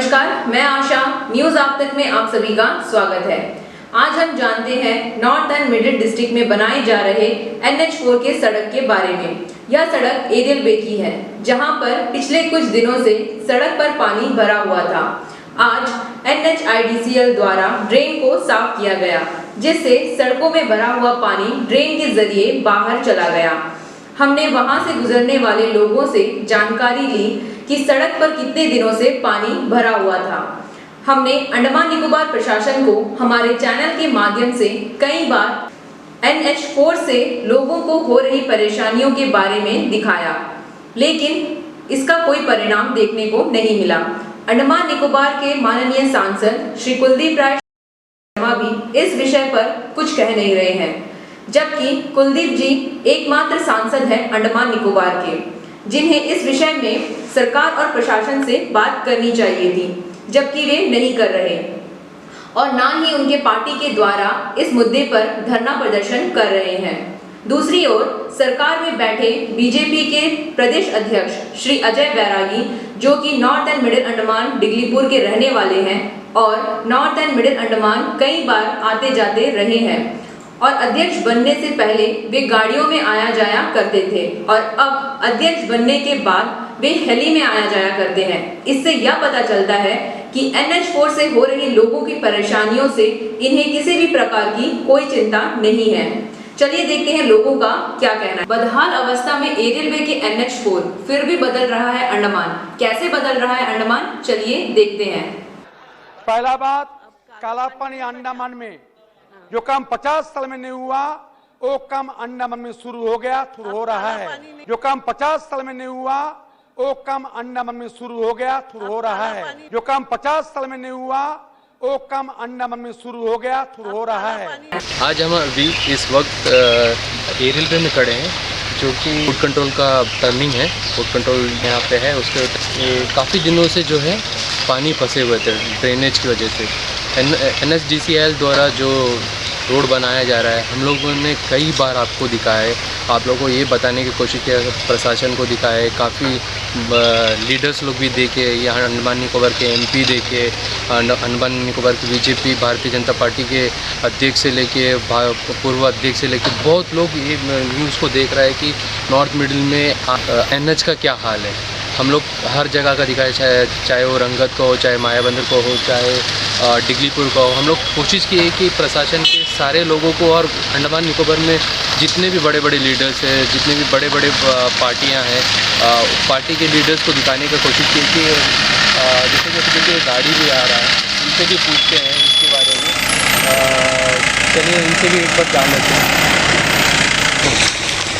नमस्कार, मैं आशा न्यूज आप तक में आप सभी का स्वागत है। आज हम जानते हैं नॉर्थ एंड मिडिल डिस्ट्रिक्ट में बनाए जा रहे NH4 के सड़क के बारे में। यह सड़क एरियल वे की है, जहां पर पिछले कुछ दिनों से सड़क पर पानी भरा हुआ था। आज NHIDCL द्वारा ड्रेन को साफ किया गया, जिससे सड़कों में भरा हुआ पानी ड्रेन के जरिए बाहर चला गया। हमने वहां से गुजरने वाले लोगों से जानकारी ली कि सड़क पर कितने दिनों से पानी भरा हुआ था। हमने अंडमान निकोबार प्रशासन को हमारे चैनल के माध्यम से कई बार NH4 से लोगों को हो रही परेशानियों के बारे में दिखाया, लेकिन इसका कोई परिणाम देखने को नहीं मिला। अंडमान निकोबार के माननीय सांसद श्री कुलदीप राय शर्मा भी इस विषय पर कुछ कह नहीं रहे हैं, जबकि कुलदीप जी एकमात्र सांसद हैं अंडमान निकोबार के, जिन्हें इस विषय में सरकार और प्रशासन से बात करनी चाहिए थी, जबकि वे नहीं कर रहे और ना ही उनके पार्टी के द्वारा इस मुद्दे पर धरना प्रदर्शन कर रहे हैं। दूसरी ओर सरकार में बैठे बीजेपी के प्रदेश अध्यक्ष श्री अजय बैरागी, जो कि north and middle Andaman Diglipur के रहने वाले हैं और नॉर्थ एंड मिडिल अंडमान कई बार आते जाते रहे हैं और अध्यक्ष बनने से पहले वे गाड़ियों में आया जाया करते थे और अब अध्यक्ष बनने के बाद वे हेली में आया जाया करते हैं। इससे यह पता चलता है कि NH4 से हो रही लोगों की परेशानियों से इन्हें किसी भी प्रकार की कोई चिंता नहीं है। चलिए देखते हैं लोगों का क्या कहना है। बदहाल अवस्था में एरियल वे के NH4 फिर भी बदल रहा है अंडमान। कैसे बदल रहा है अंडमान, चलिए देखते हैं। पहला बात, काला पानी अंडमान में जो काम 50 साल में नहीं हुआ, वो काम अंडमान में शुरू हो गया, शुरू हो रहा है। जो काम 50 साल में नहीं हुआ, वो काम अंडमान में शुरू हो गया, शुरू हो रहा है। जो काम 50 साल में नहीं हुआ, वो काम अंडमान में शुरू हो गया, शुरू हो रहा है। आज हम अभी इस वक्त एरियल वे में खड़े हैं, जो कि फूड कंट्रोल का टर्निंग है। फूड कंट्रोल यहाँ पे है, उसके काफ़ी दिनों से जो है पानी फंसे हुए थे ड्रेनेज की वजह से। NHDCL द्वारा जो रोड बनाया जा रहा है, हम लोगों ने कई बार आपको दिखाया है, आप लोगों को ये बताने की कोशिश किया, प्रशासन को दिखाया है, काफ़ी लीडर्स लोग भी देखे, यहाँ अंडमान निकोबार के MP देखे, अंडमान निकोबार की बीजेपी भारतीय जनता पार्टी के अध्यक्ष से लेके पूर्व अध्यक्ष से लेके बहुत लोग ये न्यूज़ को देख रहा है कि नॉर्थ मिडिल में NH का क्या हाल है। हम लोग हर जगह का दिखाए, चाहे वो रंगत को हो, चाहे मायाबंदर को हो, चाहे डिगलीपुर का हो। हम लोग कोशिश की है कि प्रशासन के सारे लोगों को और अंडमान निकोबार में जितने भी बड़े बड़े लीडर्स हैं, जितने भी बड़े बड़े पार्टियां हैं, पार्टी के लीडर्स को दिखाने की कोशिश की कि जैसे कि देखिए गाड़ी भी आ रहा है, उनसे भी पूछते हैं इसके बारे में। चलिए इनसे भी एक बार जान लेते हैं।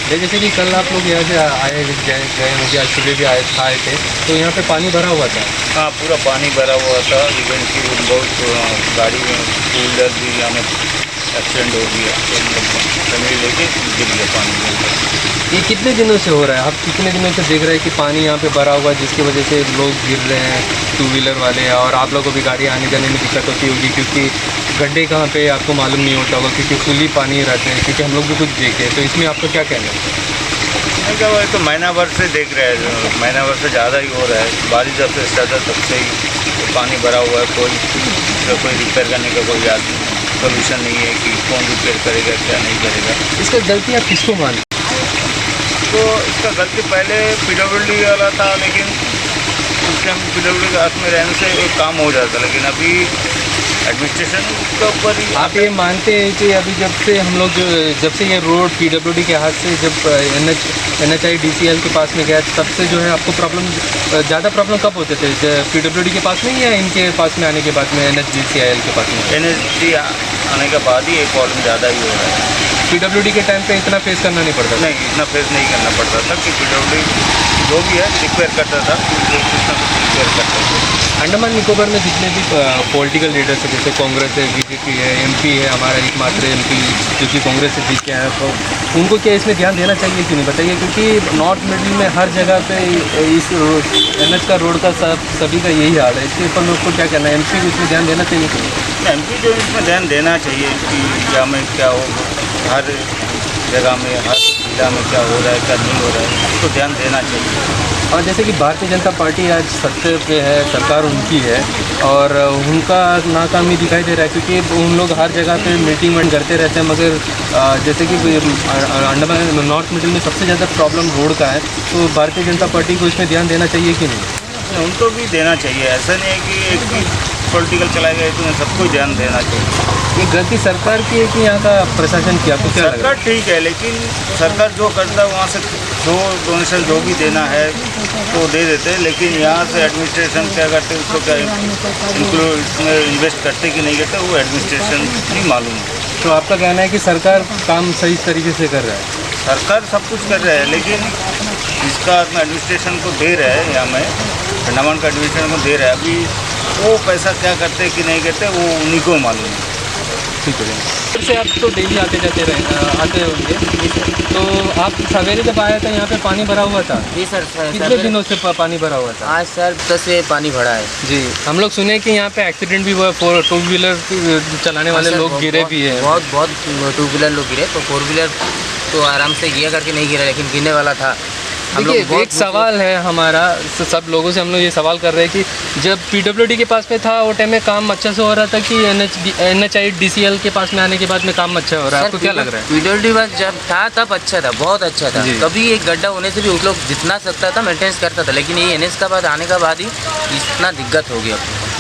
जैसे कि कल आप लोग यहाँ से आए गए मुझे आज सुबह भी आए थे, तो यहाँ पे पानी भरा हुआ था। हाँ, पूरा पानी भरा हुआ था। इवन की बहुत गाड़ी में टू व्हीलर भी यहाँ में एक्सीडेंट हो गया, फैमिली लेके गिर गया पानी में। ये कितने दिनों से हो रहा है? आप कितने दिनों से देख रहे हैं कि पानी यहाँ पे भरा हुआ है, जिसकी वजह से लोग गिर रहे हैं, टू व्हीलर वाले, और आप लोगों को भी गाड़ी आने जाने में दिक्कत होती होगी, क्योंकि गड्ढे कहाँ पे आपको मालूम नहीं होता होगा, क्योंकि फुली पानी रहते हैं, क्योंकि हम लोग भी कुछ देखे। तो इसमें आपका क्या कहना है? क्या वो तो महीना भर से देख रहे हैं, महीना भर से ज़्यादा ही हो रहा है। बारिश जब से स्टार्ट है तब से ही पानी भरा हुआ है। कोई रिपेयर करने का कोई सोल्यूशन नहीं है कि कौन रिपेयर करेगा, क्या नहीं करेगा। इसका गलती आप किसको मानते? तो इसका गलती पहले PWD वाला था, लेकिन उस टाइम PWD के हाथ में रहने से काम हो जाता, लेकिन अभी एडमिनिस्ट्रेशन के ऊपर ही। आप ये मानते हैं कि अभी जब से ये रोड PWD के हाथ से जब NHIDCL के पास में गया, तब से जो है आपको ज़्यादा प्रॉब्लम कब होते थे? PWD के पास में या इनके पास में आने के बाद में NHDCL के पास में? NHD आने के बाद ही ये प्रॉब्लम ज़्यादा ही हो रहा है। PWD के टाइम पे इतना फेस करना नहीं पड़ता? नहीं, इतना फेस नहीं करना पड़ता था कि PWD जो भी है रिपेयर करता था, रिपेयर करता था। अंडमान निकोबार में जितने भी पॉलिटिकल लीडर्स हैं, जैसे कांग्रेस है, BJP है, MP है, हमारा एकमात्र MP जो कि कांग्रेस से जीत के आया, तो उनको क्या इसमें ध्यान देना चाहिए कि नहीं, बताइए? क्योंकि नॉर्थ मिडिल में हर जगह पे इस NH का रोड का सभी का यही हाल है। इसके ऊपर लोग को क्या करना है? MP को इसमें ध्यान देना चाहिए कि नहीं? MP जो इसमें ध्यान देना चाहिए कि क्या में क्या हो, हर जगह में, हर जिला में क्या हो रहा है क्या नहीं हो रहा है, उसको ध्यान देना चाहिए। और जैसे कि भारतीय जनता पार्टी आज सत्ता पे है, सरकार उनकी है और उनका नाकामी दिखाई दे रहा है क्योंकि उन लोग हर जगह पे मीटिंग करते रहते हैं, मगर जैसे कि अंडमान नॉर्थ मिडिल में सबसे ज़्यादा प्रॉब्लम रोड का है, तो भारतीय जनता पार्टी को इसमें ध्यान देना चाहिए कि नहीं? उनको भी देना चाहिए, ऐसा नहीं है कि एक ही पॉलिटिकल चला गया तो सबको ध्यान देना चाहिए। ये गलती सरकार की है कि यहाँ का प्रशासन की? आपको क्या लग रहा सरकार ठीक है, लेकिन सरकार जो करता है वहाँ से जो डोनेशन जो भी देना है तो दे देते हैं, लेकिन यहाँ से एडमिनिस्ट्रेशन क्या करते हैं, उसको क्या इंक्लूड इसमें इन्वेस्ट करते कि नहीं करते, वो एडमिनिस्ट्रेशन नहीं मालूम है। तो आपका कहना है कि सरकार काम सही तरीके से कर रहा है? सरकार सब कुछ कर रहा है, लेकिन इसका एडमिनिस्ट्रेशन को दे रहा है, यहाँ में अंडमान का एडमिनिस्ट्रेशन को दे रहा है, अभी वो पैसा क्या करते हैं कि नहीं करते वो उन्हीं को मालूम है। ठीक है, फिर से आप तो डेली आते होंगे, तो आप सवेरे जब आया था यहाँ पे पानी भरा हुआ था? जी सर। कितने दिनों से पानी भरा हुआ था? आज सर 10 से पानी भरा है। जी, हम लोग सुने कि यहाँ पे एक्सीडेंट भी हुआ, 2 व्हीलर चलाने वाले सर, लोग गिरे भी हैं। बहुत 2 व्हीलर लोग गिरे, तो 4 व्हीलर तो आराम से गिया करके नहीं गिरा, लेकिन गिरने वाला था। देखिए, एक सवाल है हमारा, सब लोगों से हम लोग ये सवाल कर रहे हैं कि जब पीडब्ल्यूडी के पास में था वो टाइम में काम अच्छा से हो रहा था कि NHIDCL के पास में आने के बाद में काम अच्छा हो रहा है? आपको क्या लग रहा है? पीडब्ल्यूडी बस जब था तब अच्छा था, बहुत अच्छा था। कभी एक गड्ढा होने से भी उन लोग जितना सकता था मेंटेनेंस करता था, लेकिन ये NH का बाद आने के बाद ही इतना दिक्कत हो गया।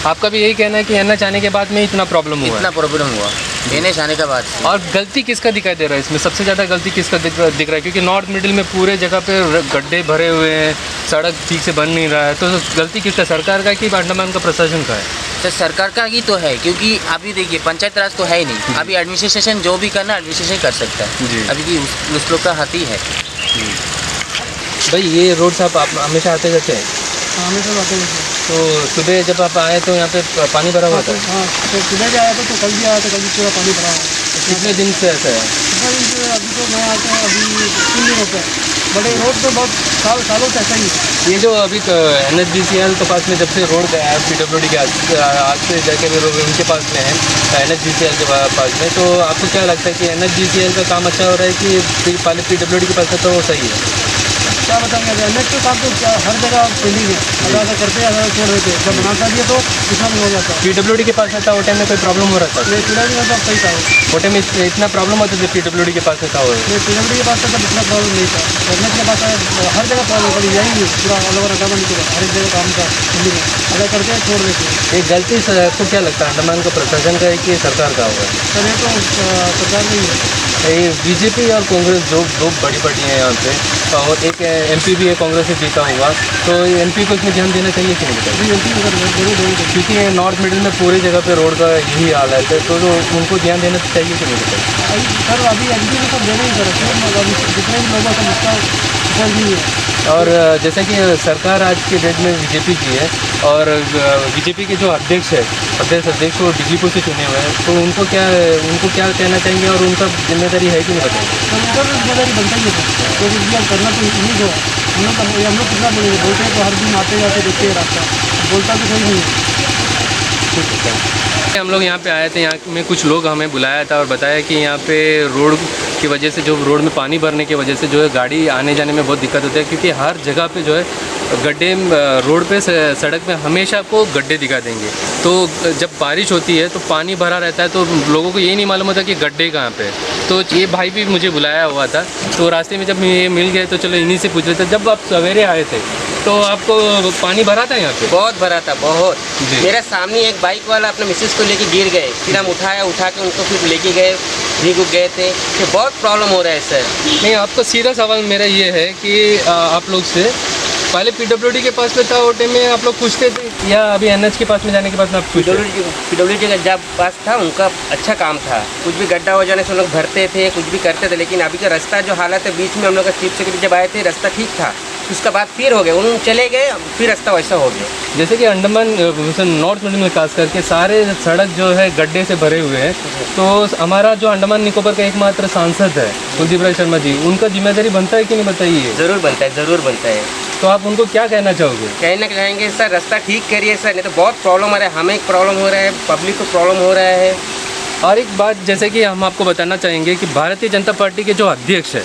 आपका भी यही कहना है कि NH आने के बाद में इतना प्रॉब्लम हुआ? NH आने के बाद। और गलती किसका दिखाई दे रहा है इसमें? सबसे ज़्यादा गलती किसका दिख रहा है? क्योंकि नॉर्थ मिडिल में पूरे जगह पे गड्ढे भरे हुए हैं, सड़क ठीक से बन नहीं रहा है, तो गलती किसका, सरकार का कि अंडमान का प्रशासन का है? तो सरकार का ही तो है, क्योंकि अभी देखिए पंचायत राज तो है ही नहीं। अभी एडमिनिस्ट्रेशन जो भी करना एडमिनिस्ट्रेशन कर सकता है, अभी भी उस लोग का हाथ ही है। भाई ये रोड से आप हमेशा आते जाते हैं? हमेशा आते हैं। तो सुबह जब आप आए तो यहाँ पे पानी भरा हुआ था? हाँ, तो सुबह भी आया था, तो कल भी आया था, कल भी पूरा पानी भरा हुआ है। कितने दिन से ऐसा है? अभी तो मैं आता हूँ, अभी 3 दिन होते हैं, बड़े रोड तो बहुत सालों से ऐसा ही है। ये जो अभी NHDCL के पास में जब से रोड गया है, PWD के आज से जाके भी रोड उनके पास में है, NHDCL के पास में, तो आपको क्या लगता है कि NHDCL का काम अच्छा हो रहा है कि पहले PWD के पास में तो सही है? क्या बताएंगे, NH का काम तो हर जगह पेंडिंग है, अगर करते हैं अगर छोड़ देते हैं, जब बना दिए तो कितना भी हो जाता है। PWD के पास में था वो टाइम में कोई प्रॉब्लम हो रहा था? नहीं, PWD में तो सही था, वो टाइम में इतना प्रॉब्लम होता था PWD के पास में था? नहीं, PWD के पास तो इतना प्रॉब्लम नहीं था। NH के पास हर जगह प्रॉब्लम पड़ी, यही पूरा ऑल ओवर अंडमान निकोबार हर एक जगह काम का पेंडिंग है, अगर करते हैं छोड़ देते हैं। ये गलती आपको क्या लगता है, अंडमान का प्रशासन का है कि सरकार का होगा? सर ये तो सरकार नहीं है। ये बीजेपी और कांग्रेस दो बड़ी पार्टियाँ हैं यहाँ पे, और एक MP भी है कांग्रेस से जीता हुआ, तो MP को इसमें ध्यान देना चाहिए कि नहीं बताइए? क्योंकि नॉर्थ मिडिल में पूरी जगह पे रोड का यही हाल है, तो उनको ध्यान देना चाहिए कि नहीं बताइए? सर अभी MP को सब देना ही सर, जितने भी लोगों का मुद्दा सर भी है। और जैसा कि सरकार आज के डेट में बीजेपी की है, और बीजेपी के जो अध्यक्ष वो डीजीपी से चुने हुए हैं, तो उनको क्या कहना चाहेंगे और उनका जिम्मेदारी है कि नहीं बताएंगे? सर उनका भी जिम्मेदारी बनता ही है, क्योंकि करना तो इन्हीं को है। हम लोग कितना बोलेंगे, बोलते हैं तो हर दिन आते जाते देखते हैं रास्ता, बोलता तो कोई नहीं है। हम लोग यहाँ पे आए थे, यहाँ में कुछ लोग हमें बुलाया था और बताया कि यहाँ पे रोड की वजह से, जो रोड में पानी भरने की वजह से जो है गाड़ी आने जाने में बहुत दिक्कत होती है, क्योंकि हर जगह पे जो है गड्ढे, रोड पे सड़क में हमेशा आपको गड्ढे दिखा देंगे। तो जब बारिश होती है तो पानी भरा रहता है, तो लोगों को ये नहीं मालूम होता कि गड्ढे कहाँ पे। तो ये भाई भी मुझे बुलाया हुआ था, तो रास्ते में जब ये मिल गए तो चलो इन्हीं से पूछ रहे थे। जब आप सवेरे आए थे तो आपको पानी भरा था यहाँ पे? बहुत भरा था, बहुत। मेरे सामने एक बाइक वाला अपने मिसेस को लेके गिर गए, फिर हम उठा के उनको फिर लेके गए, भीग गए थे। तो बहुत प्रॉब्लम हो रहा है सर। नहीं, आपको सीधा सवाल मेरा ये है कि आप लोग से पहले PWD के पास में था वो टाइम में आप लोग पूछते थे, या अभी NH के पास में जाने के बाद में आप पूछते? PWD का जब पास था उनका अच्छा काम था, कुछ भी गड्ढा हो जाने से हम लोग भरते थे, कुछ भी करते थे। लेकिन अभी का रास्ता जो हालत है, बीच में हम लोग का चीफ सेक्रेटरी जब आए थे रास्ता ठीक था, उसके बाद फिर हो गए, उन चले गए, फिर रास्ता वैसा हो गया। जैसे कि अंडमान नॉर्थ मिडिल में खास करके सारे सड़क जो है गड्ढे से भरे हुए हैं, तो हमारा जो अंडमान निकोबार का एकमात्र सांसद है कुलदीप राय शर्मा जी, उनका जिम्मेदारी बनता है कि नहीं बताइए? ज़रूर बनता है, ज़रूर बनता है। तो आप उनको क्या कहना चाहोगे? कहना चाहेंगे सर रास्ता ठीक करिए सर, नहीं तो बहुत प्रॉब्लम आ रहा है, हमें एक प्रॉब्लम हो रहा है, पब्लिक को प्रॉब्लम हो रहा है। और एक बात जैसे कि हम आपको बताना चाहेंगे कि भारतीय जनता पार्टी के जो अध्यक्ष है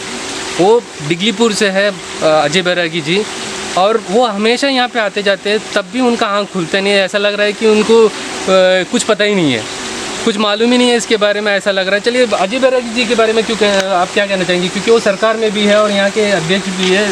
वो डिगलीपुर से है, अजय बैरागी जी, और वो हमेशा यहाँ पे आते जाते हैं, तब भी उनका आँख खुलता नहीं है। ऐसा लग रहा है कि उनको कुछ पता ही नहीं है, कुछ मालूम ही नहीं है इसके बारे में, ऐसा लग रहा है। चलिए अजय बैरागी जी के बारे में आप क्या कहना चाहेंगे, क्योंकि वो सरकार में भी है और यहाँ के अध्यक्ष भी है,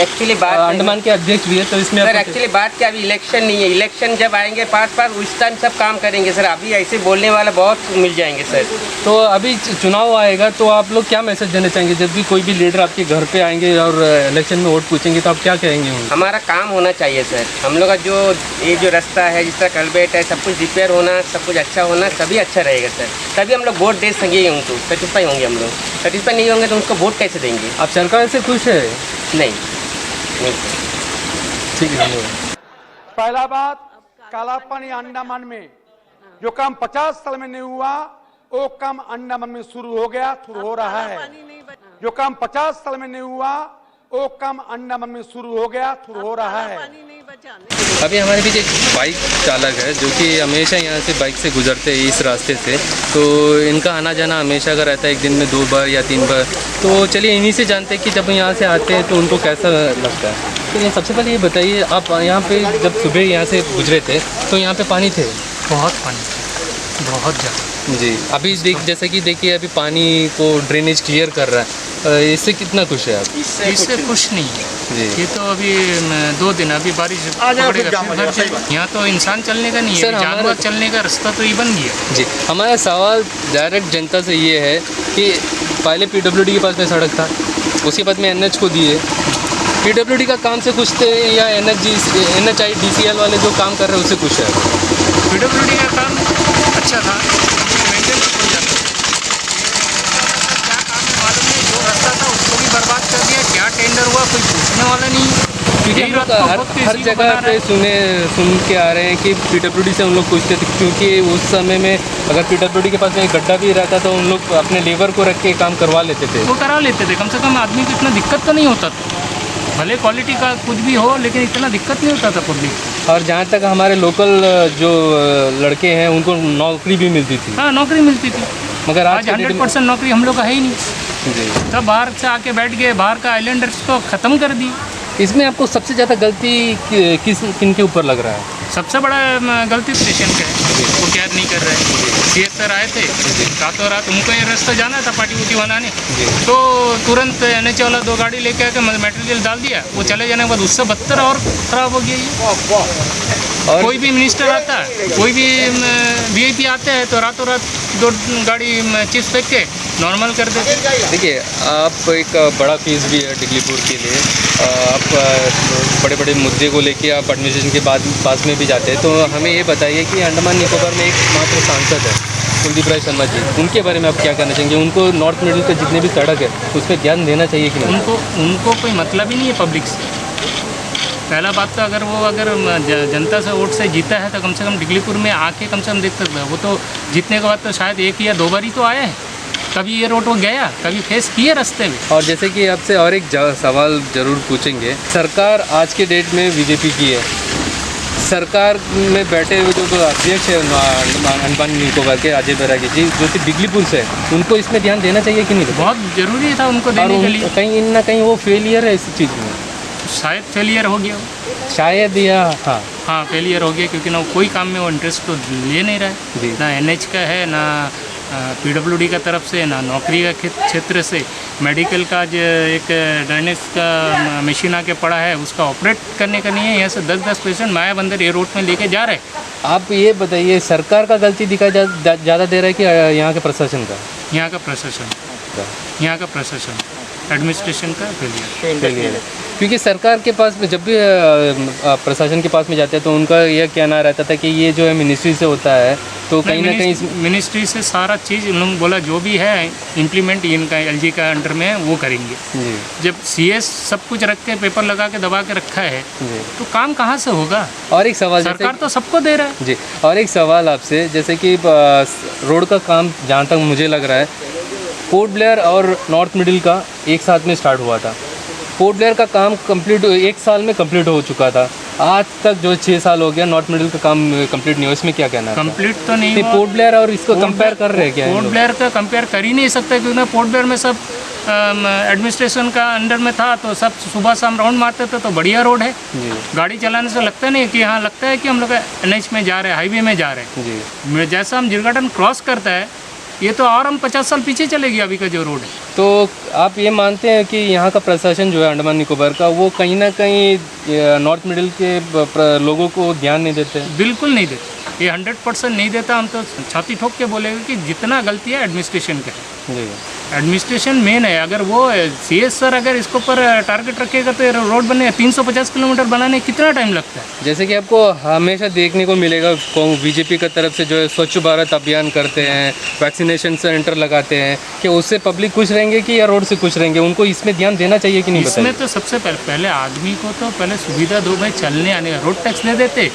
एक्चुअली बात अंडमान के अध्यक्ष भी है। तो इसमें सर एक्चुअली बात क्या, अभी इलेक्शन नहीं है, इलेक्शन जब आएंगे पास उस टाइम सब काम करेंगे सर। अभी ऐसे बोलने वाला बहुत मिल जाएंगे सर। तो अभी चुनाव आएगा तो आप लोग क्या मैसेज देना चाहेंगे, जब भी कोई भी लीडर आपके घर पे आएंगे और इलेक्शन में वोट पूछेंगे तो आप क्या कहेंगे उनको? हमारा काम होना चाहिए सर। हम लोग का ये जो रास्ता है, जिस तरह कलबेट है, सब कुछ रिपेयर होना, सब कुछ अच्छा होना, सभी अच्छा रहेगा सर। तभी हम लोग वोट दे सकेंगे, उनको सेटिस्फाई होंगे। हम लोग सेटिस्फाई नहीं होंगे तो उनको वोट कैसे देंगे? आप सरकार से खुश है? नहीं। ठीक है। पहला बात, काला पानी अंडमान में जो काम 50 साल में नहीं हुआ वो काम अंडमान में शुरू हो गया, शुरू हो रहा है। जो काम 50 साल में नहीं हुआ वो काम अंडमान में शुरू हो गया, शुरू हो रहा है। अभी हमारे बीच एक बाइक चालक है जो कि हमेशा यहाँ से बाइक से गुजरते हैं इस रास्ते से, तो इनका आना जाना हमेशा का रहता है, एक दिन में 2 बार या 3 बार। तो चलिए इन्हीं से जानते हैं कि जब यहाँ से आते हैं तो उनको कैसा लगता है। तो ये सबसे पहले ये बताइए, आप यहाँ पे जब सुबह यहाँ से गुजरे थे तो यहाँ पे पानी थे? बहुत पानी था, बहुत ज़्यादा जी। अभी जैसे कि देखिए अभी पानी को ड्रेनेज क्लियर कर रहा है, इससे कितना खुश है आप? इससे खुश नहीं है जी। ये तो अभी 2 दिन अभी बारिश पकड़ेगा, यहाँ तो इंसान चलने का नहीं है, जानवर चलने का रास्ता तो ये बन गया। जी, हमारा सवाल डायरेक्ट जनता से ये है कि पहले PWD के पास में सड़क था, उसके बाद में NH को दिए। PWD का काम से खुश थे या NHI DCL वाले जो काम कर रहे हैं उससे खुश है? PWD का काम अच्छा था, मेंटेनेंस हो जाता क्या काम है मालूम नहीं, जो रास्ता था उसको भी बर्बाद कर दिया। क्या टेंडर हुआ कोई पूछने वाला नहीं। क्योंकि हम लोग हर जगह पे सुन के आ रहे हैं कि PWD से उन लोग पूछते थे, क्योंकि उस समय में अगर PWD के पास में एक गड्ढा भी रहता तो उन लोग अपने लेबर को रख के काम करवा लेते थे। वो करा लेते थे, कम से कम आदमी को इतना दिक्कत तो नहीं होता था। भले क्वालिटी का कुछ भी हो लेकिन इतना दिक्कत नहीं होता था पब्लिक। और जहाँ तक हमारे लोकल जो लड़के हैं उनको नौकरी भी मिलती थी। हाँ, नौकरी मिलती थी, मगर आज 100% नौकरी हम लोग का है ही नहीं। जी। तब बाहर से आके बैठ गए, बाहर का आइलैंडर्स को ख़त्म कर दी। इसमें आपको सबसे ज़्यादा गलती किन के ऊपर लग रहा है? सबसे बड़ा गलती स्टेशन का है, वो केयर नहीं कर रहे हैं। CS सर आए थे, रातों रात उनको ये रास्ता जाना था पार्टी वुटी बनाने, तो तुरंत NH वाला 2 गाड़ी लेके आके मटेरियल डाल दिया। वो चले जाने के बाद उससे बदतर और ख़राब हो गया ये। और कोई भी मिनिस्टर आता है, कोई भी VIP आते हैं तो रातों रात 2 गाड़ी चिप्स फेंक के नॉर्मल कर देते। देखिए, आप एक बड़ा फेस भी है डिगलीपुर के लिए, आप बड़े बड़े मुद्दे को लेके आप एडमिनिस्ट्रेशन के पास में भी जाते हैं। तो हमें ये बताइए कि अंडमान निकोबार में एक मात्र सांसद है कुलदीप राय शर्मा जी, उनके बारे में आप क्या कहना चाहेंगे? उनको नॉर्थ मिडिल के जितने भी सड़क है उस पर ध्यान देना चाहिए कि नहीं? उनको कोई मतलब ही नहीं है पब्लिक से। पहला बात तो अगर जनता से वोट से जीता है तो कम से कम डिगलीपुर में आके कम से कम देख सकता है। वो तो जीतने के बाद तो शायद 1 या 2 बार ही तो आया है, कभी ये रोड वो गया, कभी फेस किए रास्ते में। और जैसे कि आपसे और एक सवाल ज़रूर पूछेंगे, सरकार आज के डेट में BJP की है, सरकार में बैठे हुए जो अध्यक्ष है अंडमान निकोबार के अजय बैरागी जी जो कि डिगलीपुर से है, उनको इसमें ध्यान देना चाहिए कि नहीं? बहुत ज़रूरी था उनको देने के लिए। कहीं ना कहीं वो फेलियर है इस चीज़ में, शायद फेलियर हो गया, शायद, या हाँ फेलियर हो गया, क्योंकि ना कोई काम में वो इंटरेस्ट तो ले नहीं रहा है, ना NH का है, ना PWD का तरफ से, ना नौकरी का क्षेत्र से। मेडिकल का जो एक ड्रेनेज का मशीन आके पड़ा है उसका ऑपरेट करने का नहीं है। यहाँ से 10-10 पेशेंट मायाबंदर ये रोड में लेके जा रहे हैं। आप ये बताइए, सरकार का गलती दिखाई ज़्यादा दे रहा है कि यहाँ के प्रशासन का? यहाँ का प्रशासन एडमिनिस्ट्रेशन का फेलियर। क्योंकि सरकार के पास में जब भी प्रशासन के पास में जाते हैं तो उनका यह कहना रहता था कि ये जो है मिनिस्ट्री से होता है, तो कहीं ना कहीं मिनिस्ट्री से सारा चीज़ उन्होंने बोला जो भी है इम्प्लीमेंट इनका LG का अंडर में है वो करेंगे। जब CS सब कुछ रख के पेपर लगा के दबा के रखा है तो काम कहाँ से होगा? और एक सवाल, सरकार तो सबको दे रहा है। जी, और एक सवाल आपसे, जैसे कि रोड का काम जहाँ तक मुझे लग रहा है पोर्ट ब्लेयर और नॉर्थ मिडिल का एक साथ में स्टार्ट हुआ था। पोर्ट ब्लेयर का काम कंप्लीट 1 साल में कंप्लीट हो चुका था आज तक जो 6 साल हो गया नॉर्थ मिडिल का काम कंप्लीट नहीं हुआ, इसमें क्या कहना है? कंप्लीट तो नहीं हुआ। पोर्ट ब्लेयर और इसको कंपेयर कर रहे हैं क्या? पोर्ट ब्लेयर का कंपेयर कर ही नहीं सकते, क्योंकि पोर्ट ब्लेयर में सब एडमिनिस्ट्रेशन का अंडर में था, तो सब सुबह शाम राउंड मारते थे, तो बढ़िया रोड है। गाड़ी चलाने से लगता नहीं कि हाँ, लगता है कि हम लोग NH में जा रहे हैं, हाईवे में जा रहे हैं। जी। जैसा हम जिरगाटन क्रॉस करता है, ये तो और हम 50 साल पीछे चलेगी अभी का जो रोड है। तो आप ये मानते हैं कि यहाँ का प्रशासन जो है अंडमान निकोबार का, वो कहीं ना कहीं नॉर्थ मिडिल के लोगों को ध्यान नहीं देते हैं? बिल्कुल नहीं देते, ये 100% नहीं देता। हम तो छाती ठोक के बोलेंगे कि जितना गलती है एडमिनिस्ट्रेशन का है। जी। एडमिनिस्ट्रेशन मेन है। अगर वो CS सर अगर इसको पर टारगेट रखेगा तो रोड बने 350 किलोमीटर बनाने कितना टाइम लगता है? जैसे कि आपको हमेशा देखने को मिलेगा बीजेपी की तरफ से जो है स्वच्छ भारत अभियान करते हैं, वैक्सीनेशन सेंटर लगाते हैं, कि उससे पब्लिक खुश रहेंगे कि या रोड से खुश रहेंगे? उनको इसमें ध्यान देना चाहिए कि नहीं? इसमें तो सबसे पहले आदमी को तो पहले सुविधा दो भाई, चलने आने का। रोड टैक्स दे देते,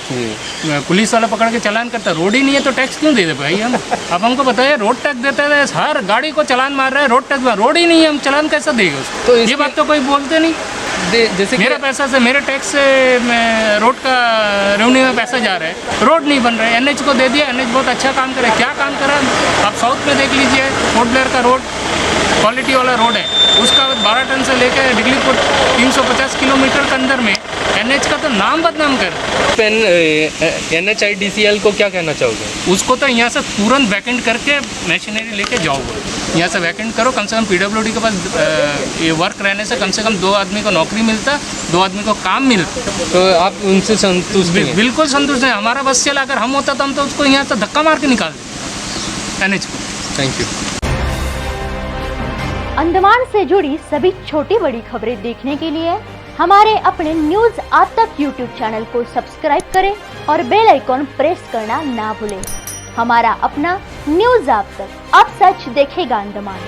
पुलिस वाला पकड़ के चालान करता। रोड ही नहीं है तो टैक्स क्यों दे दे भाई हम? अब हमको बताइए, रोड टैक्स देते हैं, हर गाड़ी को चालान मार रहा है, रोड टैक्स, रोड ही नहीं है, हम चालान कैसे देंगे उसको? तो ये बात तो कोई बोलते नहीं। जैसे मेरा पैसा से, मेरे टैक्स से रोड का रेवेन्यू में पैसा जा रहा है, रोड नहीं बन रहा है। NH को दे दिया, NH बहुत अच्छा काम करे। क्या काम करा? आप साउथ में देख लीजिए, पोर्ट ब्लेयर का रोड क्वालिटी वाला रोड है, उसका 12 टन से लेकर डिगलीपुर 350 किलोमीटर के अंदर में NH का तो नाम बदनाम कर। NHIDCL को क्या कहना चाहोगे? उसको तो यहाँ से तुरंत वैकेंट करके मशीनरी लेके जाओ, यहाँ से वैकेंट करो। कम से कम PWD के पास ये वर्क रहने से कम 2 आदमी को नौकरी मिलता, 2 आदमी को काम मिलता। तो आप उनसे संतुष्ट हैं? बिल्कुल संतुष्ट हैं। हमारा बस चला, अगर हम होता तो हम तो उसको यहाँ से धक्का मार के निकाल दें NH को। Thank you. अंडमान से जुड़ी सभी छोटी बड़ी खबरें देखने के लिए हमारे अपने न्यूज आज तक यूट्यूब चैनल को सब्सक्राइब करें और बेल आइकॉन प्रेस करना ना भूलें। हमारा अपना न्यूज आज तक, अब सच देखेगा अंडमान।